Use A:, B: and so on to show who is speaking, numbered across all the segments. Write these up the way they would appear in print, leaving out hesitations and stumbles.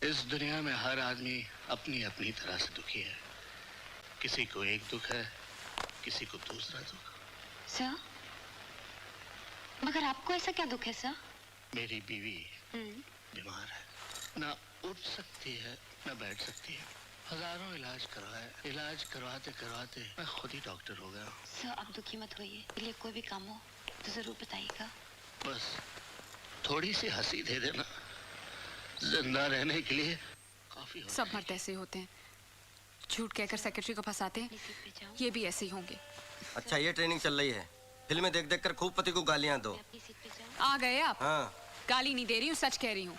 A: इस दुनिया में हर आदमी अपनी अपनी तरह से दुखी है। किसी को एक दुख है, किसी को दूसरा दुख।
B: सर, मगर आपको ऐसा क्या दुख है सर?
A: मेरी बीवी बीमार है, ना उठ सकती है ना बैठ सकती है। हजारों इलाज करवाए, इलाज करवाते करवाते मैं खुद ही डॉक्टर हो गया।
B: सर, आप दुखी मत होइए। इसलिए कोई भी काम हो तो जरूर बताइएगा।
A: बस थोड़ी सी हंसी दे देना, जिंदा रहने के लिए काफी हो।
C: सब मर्द ऐसे होते हैं, झूठ कहकर सेक्रेटरी को फंसाते हैं। ये भी ऐसे ही होंगे।
D: अच्छा, ये ट्रेनिंग चल रही है। फिल्में देख देख कर खूब पति को गालियां दो।
C: आ गए आप?
D: हाँ।
C: गाली नहीं दे रही हूँ, सच कह रही हूँ।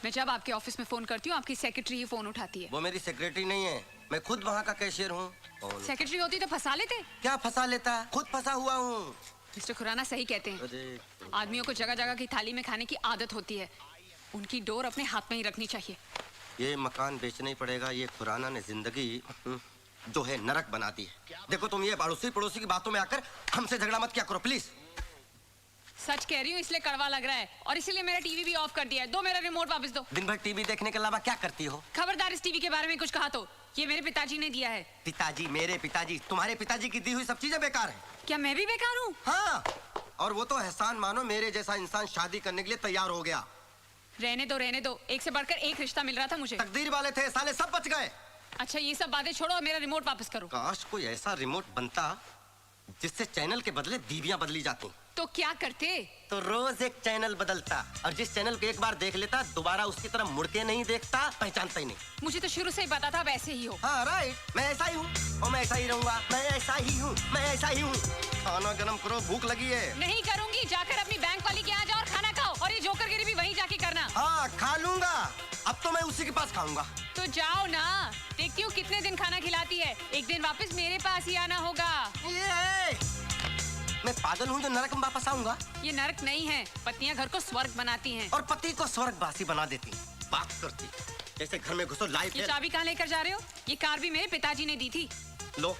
C: मैं जब आपके ऑफिस में फोन करती हूँ, आपकी सेक्रेटरी ही फोन उठाती है।
D: वो मेरी सेक्रेटरी नहीं है, मैं खुद वहाँ का कैशियर हूँ।
C: सेक्रेटरी होती तो फंसा लेते।
D: क्या फंसा लेता, खुद फंसा हुआ हूँ।
C: मिस्टर खुराना सही कहते हैं, आदमियों को जगह जगह की थाली में खाने की आदत होती है। उनकी डोर अपने हाथ में ही रखनी चाहिए।
D: ये मकान बेचना ही पड़ेगा। ये खुराना ने जिंदगी जो है नरक बना दी है। देखो, तुम ये पड़ोसी पड़ोसी की बातों में आकर हमसे झगड़ा मत क्या करो प्लीज।
C: सच कह रही हूँ, इसलिए कड़वा लग रहा है और इसीलिए मेरा टीवी भी ऑफ कर दिया है। दो मेरा रिमोट वापस दो।
D: दिन भर टीवी देखने के अलावा क्या करती हो?
C: खबरदार इस टीवी के बारे में कुछ कहा तो। ये मेरे पिताजी ने दिया है।
D: पिताजी? मेरे पिताजी? तुम्हारे पिताजी की दी हुई सब चीजें बेकार है।
C: क्या मैं भी बेकार हूँ?
D: हाँ, और वो तो एहसान मानो, मेरे जैसा इंसान शादी करने के लिए तैयार हो गया।
C: रहने दो रहने दो, एक से बढ़कर एक रिश्ता मिल रहा था मुझे।
D: तकदीर वाले थे, साले सब बच गए।
C: अच्छा, ये सब बातें छोड़ो और मेरा रिमोट वापस करो।
D: काश कोई ऐसा रिमोट बनता जिससे चैनल के बदले बीवियां बदली जाती।
C: तो क्या करते? तो
D: रोज एक चैनल बदलता, और जिस चैनल को एक बार देख लेता दोबारा उसकी तरफ मुड़ के नहीं देखता, पहचानता ही नहीं।
C: मुझे तो शुरू से ही पता था वैसे ही हो।
D: हाँ राइट, मैं ऐसा ही हूँ और मैं ऐसा ही रहूंगा। मैं ऐसा ही हूँ, मैं ऐसा ही हूँ। खाना गरम करो, भूख लगी है।
C: नहीं करूंगी, जाकर अपनी बैंक वाली के यहाँ जाओ और खाना खाओ, और ये जोकरगिरी भी वहीं जाके करना।
D: हाँ खा लूंगा, अब तो मैं उसी के पास खाऊंगा।
C: तो जाओ ना, देखती हूँ कितने दिन खाना खिलाती है। एक दिन वापस मेरे पास ही आना होगा।
D: मैं पागल हूँ जो नरक में वापस आऊंगा?
C: ये नरक नहीं है, पत्नियां घर को स्वर्ग बनाती हैं।
D: और पति को स्वर्गवासी बना देती। बात करती जैसे घर में घुसो लाइट।
C: ये चाबी कहाँ लेकर जा रहे हो? ये कार भी मेरे पिताजी ने दी थी।
D: लो,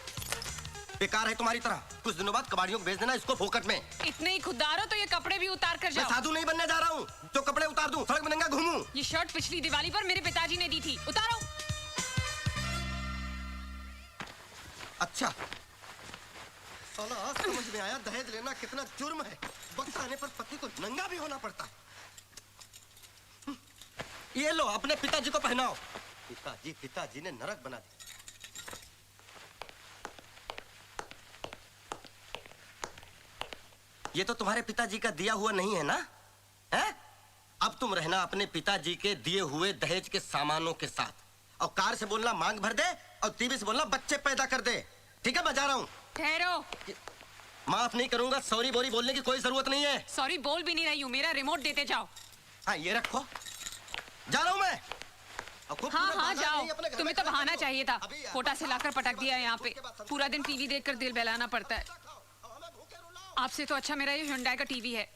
D: बेकार है तुम्हारी तरह। कुछ दिनों बाद कबाड़ियों को भेज देना इसको फोकट में।
C: इतने ही खुददार हो तो ये कपड़े भी उतार कर जाओ।
D: मैं साधु नहीं बनने जा रहा हूँ जो कपड़े उतार दूं, सड़क में नंगा घूमूं।
C: ये शर्ट पिछली दिवाली पर मेरे पिताजी ने दी थी, उतारो।
D: अच्छा, साला आज समझ में आया दहेज लेना कितना जुर्म है। वक्त आने पर पति को नंगा भी होना पड़ता है। ये लो, अपने पिताजी को पहनाओ। पिताजी ने नरक बना दिया। ये तो तुम्हारे पिताजी का दिया हुआ नहीं है ना? हैं? अब तुम रहना अपने पिताजी के दिए हुए दहेज के सामानों के साथ, और कार से बोलना मांग भर दे, और टीवी से बोलना बच्चे पैदा कर दे। ठीक है, मैं जा रहा हूँ।
C: ठहरो।
D: माफ नहीं करूंगा, सॉरी बोरी बोलने की कोई जरूरत नहीं है।
C: सॉरी बोल भी नहीं रही हूँ, मेरा रिमोट देते जाओ।
D: हाँ ये रखो, जा रहा हूँ मैं।
C: हाँ जाओ, तुम्हें तो बहाना चाहिए था। कोटा से लाकर पटक दिया यहाँ पे। पूरा दिन टीवी देखकर दिल बहलाना पड़ता है। आपसे तो अच्छा मेरा ये हुंडई का टीवी है।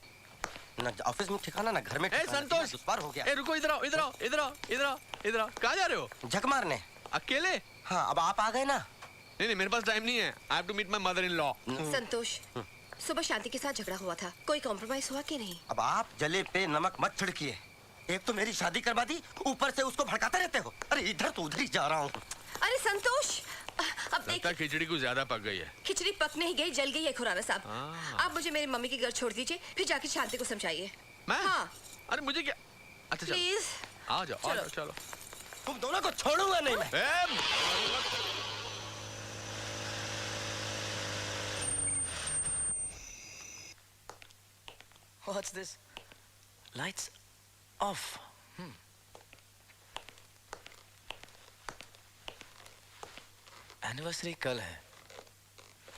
D: ना ऑफिस में ठिकाना ना घर में ठिकाना।
E: संतोष,
D: दुश्वार हो गया।
E: रुको, इधर आओ, इधर आओ, इधर आओ, इधर आओ, इधर आओ। कहाँ जा रहे हो?
D: झक मारने।
E: अकेले?
D: हाँ, अब आप आ गए ना।
E: नहीं, मेरे पास टाइम नहीं है। I have to meet my mother-in-law.
F: संतोष, सुबह शांति के साथ झगड़ा हुआ था, कोई कॉम्प्रोमाइज हुआ कि नहीं?
D: अब आप जले पे नमक मत छिड़किए। एक तो मेरी शादी करवा दी, ऊपर से उसको भड़काते रहते हो। अरे इधर तो उधर ही जा रहा हूँ।
F: अरे संतोष, अब
E: लगता है खिचड़ी कुछ ज्यादा पक गई है।
F: खिचड़ी पकने ही गई, जल गई है खुराना साहब। आप मुझे मेरी मम्मी के घर छोड़ दीजिए, फिर जाके शांति को समझाइए।
E: मैं?
F: हाँ।
E: अरे मुझे क्या? अच्छा
F: प्लीज
E: आ जाओ, आ जाओ, चलो।
D: तुम दोनों को छोड़ूंगा नहीं मैं।
G: What's this? Lights off. Anniversary कल है.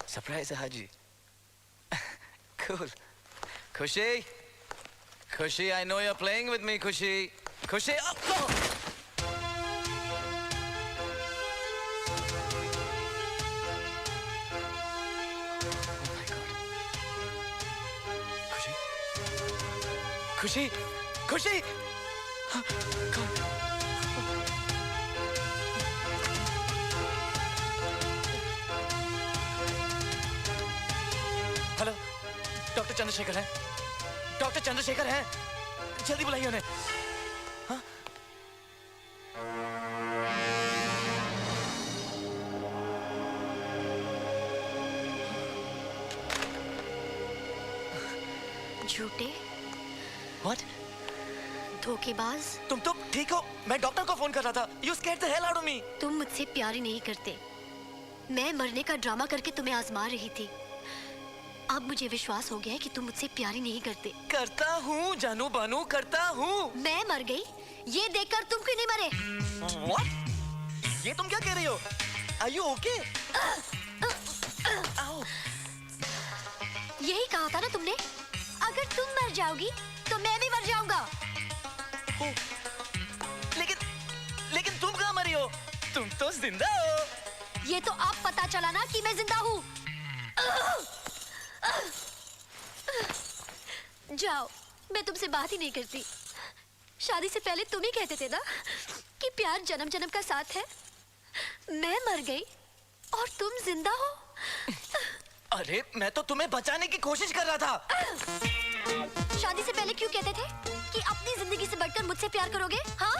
G: Surprise है हाजी. Cool. खुशी. Khushi, I know you're playing with me, Khushi. Khushi, oh, oh. खुशी, खुशी, हेलो, डॉक्टर चंद्रशेखर है। डॉक्टर चंद्रशेखर है, जल्दी बुलाइए उन्हें। हाँ?
H: झूठे,
G: What?
H: धोखेबाज।
G: तुम तो ठीक हो? मैं डॉक्टर को फोन कर रहा था। You scared the hell out of me.
H: तुम मुझसे प्यार ही नहीं करते। मैं मरने का ड्रामा करके तुम्हें आजमा रही थी। अब मुझे विश्वास हो गया है कि तुम मुझसे प्यार ही नहीं करते।
G: करता हूँ जानू बानू, करता हूँ।
H: मैं मर गई ये देखकर तुम क्यों नहीं मरे?
G: What? ये तुम क्या कह रही हो? Are you okay? Ow.
H: यही कहा था ना तुमने, अगर तुम मर जाओगी तो मैं भी मर जाऊंगा।
G: लेकिन तुम कहाँ मरी हो? तुम तो जिंदा हो।
H: ये तो अब पता चला ना कि मैं जिंदा हूँ। जाओ, मैं तुमसे बात ही नहीं करती। शादी से पहले तुम ही कहते थे ना कि प्यार जन्म जन्म का साथ है। मैं मर गई और तुम जिंदा हो।
G: अरे मैं तो तुम्हें बचाने की कोशिश कर रहा था।
H: शादी से पहले क्यों कहते थे कि अपनी जिंदगी से बढ़कर मुझसे प्यार करोगे? हाँ?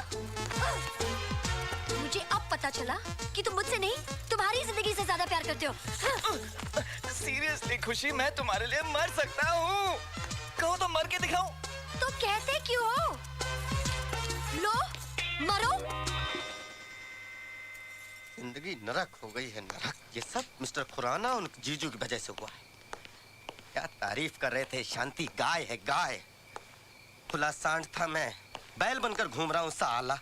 H: मुझे अब पता चला कि तुम मुझसे नहीं, तुम्हारी जिंदगी से ज्यादा प्यार करते हो।
G: सीरियसली खुशी, मैं तुम्हारे लिए मर सकता हूँ। कहो तो मर के दिखाऊं।
H: तो कहते क्यों हो? लो, मरो।
D: जिंदगी नरक हो गई है, नरक। ये सब मिस्टर खुराना उन जीजू की वजह से हुआ है। क्या तारीफ कर रहे थे, शांति गाय है, गाय। खुला सांड था, मैं बैल बनकर घूम रहा हूँ साला।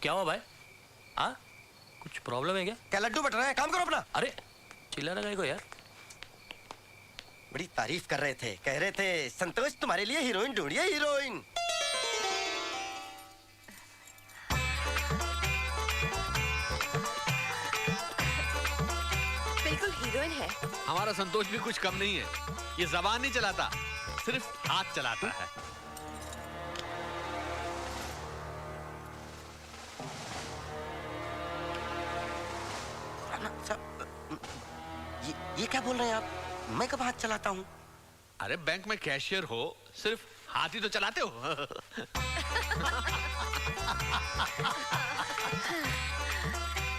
E: क्या हुआ भाई? हाँ, कुछ प्रॉब्लम है क्या?
D: क्या लड्डू बट रहे हैं? काम करो अपना।
E: अरे चिल्लाना काहे को यार?
D: बड़ी तारीफ कर रहे थे, कह रहे थे संतोष तुम्हारे लिए हीरोइन ढूंढिए, हीरोइन।
F: बिल्कुल हीरोइन है।
E: हमारा संतोष भी कुछ कम नहीं है। ये जबान नहीं चलाता, सिर्फ हाथ चलाता है।
D: ये क्या बोल रहे हैं आप? मैं कब हाथ चलाता हूँ?
E: अरे बैंक में कैशियर हो, सिर्फ हाथ ही तो चलाते हो।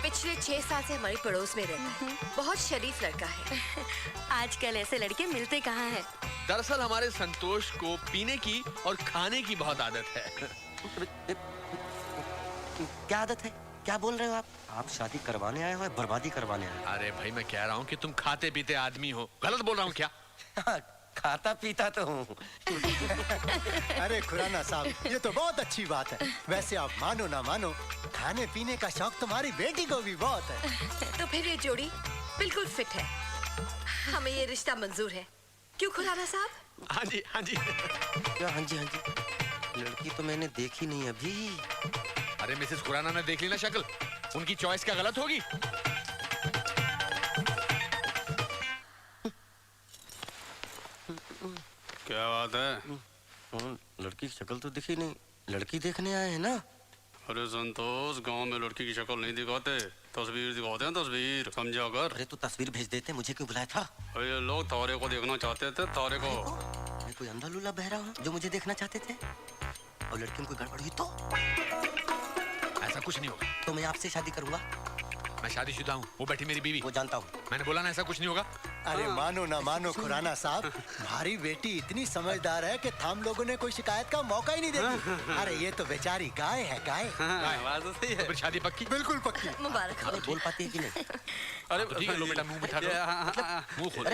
F: पिछले 6 साल से हमारी पड़ोस में रहता है। बहुत शरीफ लड़का है।
H: आजकल ऐसे लड़के मिलते कहाँ हैं?
E: दरअसल हमारे संतोष को पीने की और खाने की बहुत आदत है।
D: क्या आदत है? क्या बोल रहे हो आप? आप शादी करवाने आए हो या बर्बादी करवाने आए हो?
E: अरे भाई मैं कह रहा हूँ कि तुम खाते पीते आदमी हो। गलत बोल रहा हूँ क्या?
D: खाता पीता तो हूँ।
I: अरे खुराना साहब, ये तो बहुत अच्छी बात है। वैसे आप मानो ना मानो, खाने पीने का शौक तुम्हारी बेटी को भी बहुत है।
F: तो फिर ये जोड़ी बिल्कुल फिट है। हमें ये रिश्ता मंजूर है। क्यों खुराना साहब?
E: हाँ जी, हाँ जी।
D: क्या हाँ जी, हाँ जी? लड़की तो मैंने देखी नहीं अभी।
E: अरे मिसेस खुराना ने देख ली ना शक्ल, उनकी चॉइस क्या गलत होगी?
J: क्या बात है?
D: लड़की की शक्ल तो दिखी नहीं। लड़की देखने आए हैं ना?
J: अरे संतोष, गांव में लड़की की शक्ल नहीं दिखाते, तस्वीर दिखाते हैं, तस्वीर। समझा कर।
D: अरे तो तस्वीर भेज देते, मुझे क्यों बुलाया था?
J: अरे ये लोग तारे को देखना चाहते थे, तारे को।
D: मैं कोई अंधा लूला बहरा हूँ जो मुझे देखना चाहते थे? और लड़की में कोई गड़बड़ हुई तो?
E: ऐसा कुछ नहीं होगा।
D: तो मैं आपसे शादी करूंगा।
E: मैं शादीशुदा हूँ, वो बैठी मेरी बीवी।
D: वो जानता हूँ।
E: मैंने बोला ना ऐसा कुछ नहीं होगा।
I: अरे मानो ना मानो खुराना साहब, हमारी बेटी इतनी समझदार है कि हम लोगों ने कोई शिकायत का मौका ही नहीं देती। अरे ये तो बेचारी गाय है, गाय।
E: बात तो सही है। तो फिर शादी पक्की?
I: बिल्कुल पक्की।
F: मुबारक हो।
D: बोल पाती है कि नहीं?
E: अरे ठीक है, लो बेटा मुंह मिठा करो। मुंह खोलो।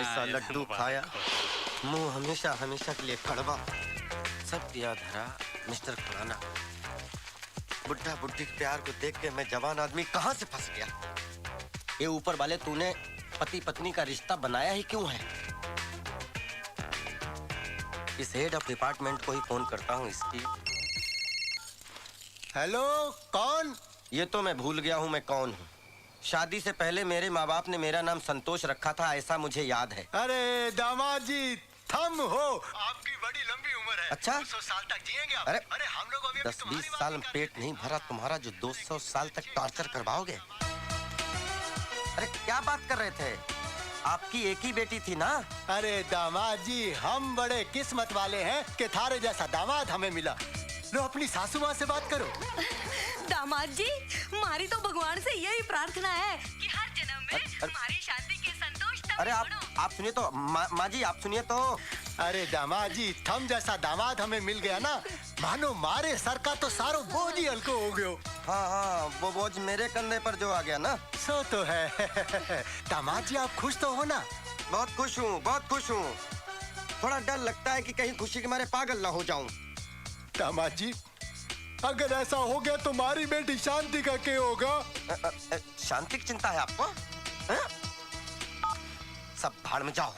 D: ऐसा लड्डू खाया, मुंह हमेशा हमेशा के लिए कड़वा। सब याद धरा मिस्टर खुराना। बुढ़ा बुढ़ी के प्यार को देख के मैं जवान आदमी कहाँ से फंस गया। ये ऊपर वाले तूने पति पत्नी का रिश्ता बनाया ही क्यों है? इस हेड ऑफ डिपार्टमेंट को ही फोन करता हूँ इसकी।
I: हेलो, कौन?
D: ये तो मैं भूल गया हूँ मैं कौन हूँ। शादी से पहले मेरे माँ बाप ने मेरा नाम संतोष रखा था, ऐसा मुझे याद है।
I: अरे दामाद जी, थम हो। आपकी बड़ी लंबी उम्र है।
D: अच्छा?
I: 200 साल तक जिएंगे आप।
D: अरे
I: हम लोग अभी
D: 10-20 साल में पेट नहीं भरा तुम्हारा जो 200 साल तक टॉर्चर करवाओगे? अरे क्या बात कर रहे थे? आपकी एक ही बेटी थी ना?
I: अरे दामाद जी, हम बड़े किस्मत वाले हैं कि थारे जैसा दामाद हमें मिला। लो अपनी सासू माँ से बात करो।
H: दामाद जी, हमारी तो भगवान से यही प्रार्थना है कि हर जन्म में हमारी शादी के संतोष
D: अरे आप सुनिए तो माँ जी आप सुनिए तो।
I: अरे दामाद जी, थम जैसा दामाद हमें मिल गया ना, मानो मारे सर का तो सारो बोझ ही हल्को हो गयो।
D: हाँ, वो बोझ मेरे कंधे पर जो आ गया ना।
I: सो तो है। दामाद जी आप खुश तो हो ना?
D: बहुत खुश हूँ, बहुत खुश हूँ। थोड़ा डर लगता है कि कहीं खुशी के मारे पागल ना हो जाऊं।
I: दामाद जी, अगर ऐसा हो गया तो हमारी बेटी शांति का क्या होगा?
D: शांति की चिंता है आपको? सब भाड़ में जाओ।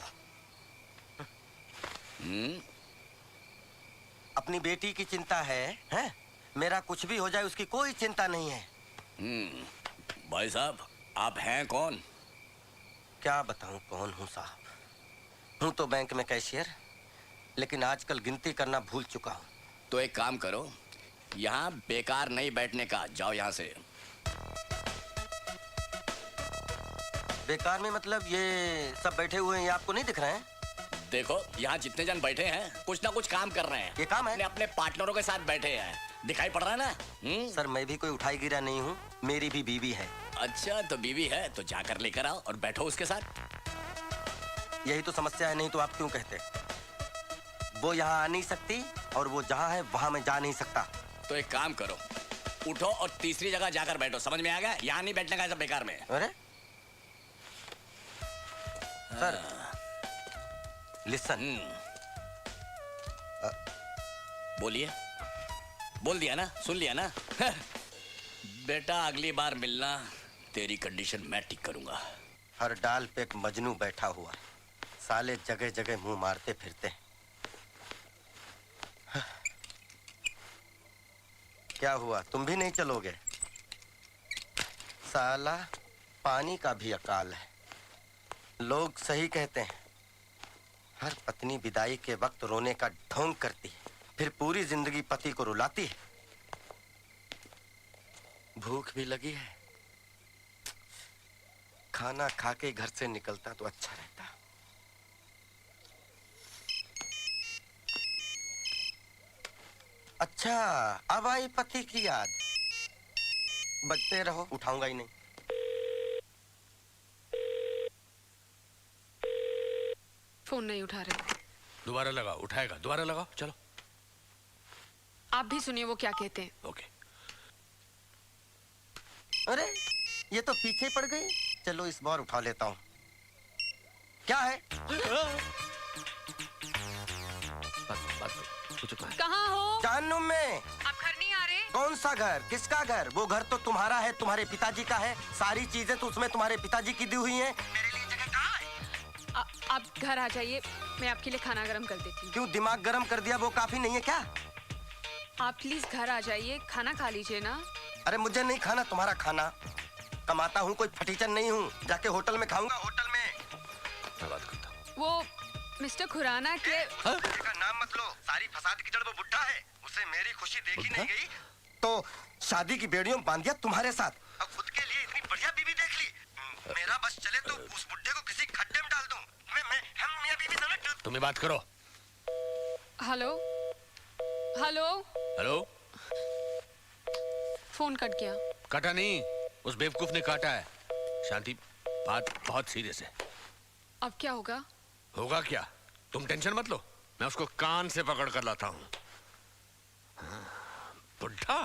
D: अपनी बेटी की चिंता है? मेरा कुछ भी हो जाए उसकी कोई चिंता नहीं है।
K: भाई साहब, आप हैं कौन?
D: क्या बताऊं कौन हूं साहब। हूं तो बैंक में कैशियर, लेकिन आजकल गिनती करना भूल चुका हूं।
K: तो एक काम करो, यहाँ बेकार नहीं बैठने का, जाओ यहाँ से।
D: बेकार में मतलब ये सब बैठे हुए हैं, ये आपको नहीं दिख रहे हैं?
K: देखो, यहाँ जितने जन बैठे हैं कुछ ना कुछ काम कर रहे हैं।
D: ये काम है?
K: अपने पार्टनरों के साथ बैठे हैं, दिखाई पड़ रहा है ना?
D: सर मैं भी कोई उठाई गिरा नहीं हूँ, मेरी भी बीवी है।
K: अच्छा, तो बीवी है तो जाकर लेकर आओ और बैठो उसके साथ।
D: यही तो समस्या है, नहीं तो आप क्यों कहते? वो यहाँ आ नहीं सकती और वो जहाँ है वहाँ मैं जा नहीं सकता।
K: तो एक काम करो, उठो और तीसरी जगह जाकर बैठो, समझ में आ गया? यहाँ नहीं बैठने का सब बेकार में।
D: अरे सर लिसन।
K: बोलिए। बोल दिया ना, सुन लिया ना? बेटा अगली बार मिलना, तेरी कंडीशन मैं ठीक करूंगा।
D: हर डाल पे एक मजनू बैठा हुआ है, साले जगह जगह मुंह मारते फिरते हैं। क्या हुआ, तुम भी नहीं चलोगे? साला पानी का भी अकाल है। लोग सही कहते हैं, हर पत्नी विदाई के वक्त रोने का ढोंग करती है, फिर पूरी जिंदगी पति को रुलाती है। भूख भी लगी है, खाना खा के घर से निकलता तो अच्छा रहता। अच्छा, अब आई पति की याद। बजते रहो, उठाऊंगा ही नहीं।
C: फोन नहीं उठा रहे।
E: दोबारा लगाओ, उठाएगा, दोबारा लगाओ, चलो।
C: आप भी सुनिए वो क्या कहते हैं।
E: ओके।
D: अरे ये तो पीछे पड़ गई। चलो इस बार उठा लेता हूँ। क्या है?
C: कहाँ हो?
D: जहन्नुम में।
C: आप घर नहीं आ रहे?
D: कौन सा घर? किसका घर? वो घर तो तुम्हारा है, तुम्हारे पिताजी का है। सारी चीजें तो उसमें तुम्हारे पिताजी की दी हुई हैं। मेरे लिए जगह कहाँ है?
C: आप घर आ जाइए, मैं आपके लिए खाना गरम कर देती हूँ।
D: क्यों दिमाग गरम कर दिया, वो काफी नहीं है क्या?
C: आप प्लीज घर आ जाइए, खाना खा लीजिए ना।
D: अरे मुझे नहीं खाना तुम्हारा खाना। कमाता हूँ, कोई फटीचर नहीं हूँ। जाके होटल में खाऊंगा, होटल में।
E: मैं बात करता हूँ।
C: वो मिस्टर खुराना के
D: का नाम मत लो, सारी फसाद की जड़ वो बुड्ढा है। उसे मेरी खुशी देखी नहीं गई तो शादी की बेड़ियों बांध दिया तुम्हारे साथ। अब खुद के लिए इतनी बढ़िया बीवी देख ली। मेरा बस चले तो उस बुड्ढे को किसी खड्डे में डाल दूं। हम मियां बीवी दोनों।
E: तुम ही बात करो।
C: Hello hello
E: hello.
C: Phone cut गया।
E: कटा नहीं, उस बेवकूफ ने काटा है। शांति, बात बहुत सीरियस है।
C: अब क्या होगा?
E: होगा क्या, तुम टेंशन मत लो, मैं उसको कान से पकड़ कर लाता हूँ। बुढ़ा